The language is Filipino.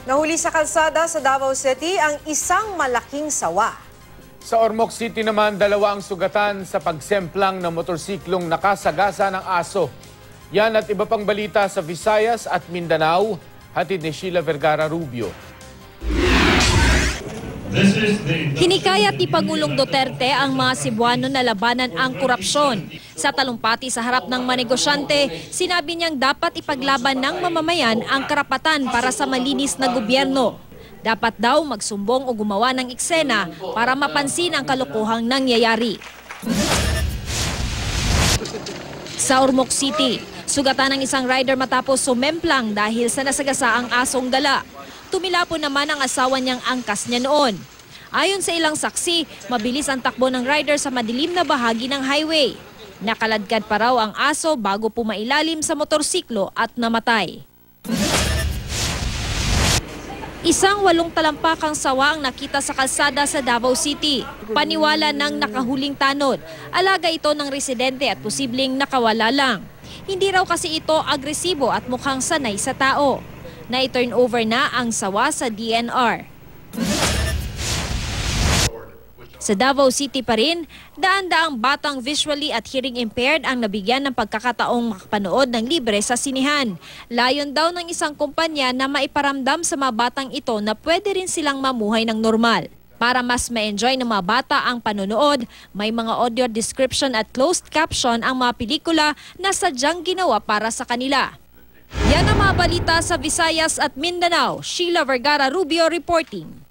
Nahuli sa kalsada sa Davao City ang isang malaking sawa. Sa Ormoc City naman, 2 ang sugatan sa pagsemplang ng motorsiklong nakasagasa ng aso. Yan at iba pang balita sa Visayas at Mindanao, hatid ni Sheila Vergara Rubio. Hinikayat ni Pangulong Duterte ang mga Cebuano na labanan ang korupsyon. Sa talumpati sa harap ng manegosyante, sinabi niyang dapat ipaglaban ng mamamayan ang karapatan para sa malinis na gobyerno. Dapat daw magsumbong o gumawa ng eksena para mapansin ang kalokohang nangyayari. Sa Ormoc City, sugatan ng isang rider matapos sumemplang dahil sa nasagasaang asong gala. Tumilapon naman ang asawa niyang angkas niya noon. Ayon sa ilang saksi, mabilis ang takbo ng rider sa madilim na bahagi ng highway. Nakaladkad pa raw ang aso bago pumailalim sa motorsiklo at namatay. Isang 8 talampakang sawa ang nakita sa kalsada sa Davao City. Paniwala ng nakahuling tanod. Alaga ito ng residente at posibleng nakawala lang. Hindi raw kasi ito agresibo at mukhang sanay sa tao. Na-turn over na ang sawa sa DNR. Sa Davao City pa rin, daan-daang batang visually at hearing impaired ang nabigyan ng pagkakataong makapanood ng libre sa sinihan. Layon daw ng isang kumpanya na maiparamdam sa mga batang ito na pwede rin silang mamuhay ng normal. Para mas ma-enjoy ng mga bata ang panonood, may mga audio description at closed caption ang mga pelikula na sadyang ginawa para sa kanila. Yan ang mga balita sa Visayas at Mindanao. Sheila Vergara Rubio reporting.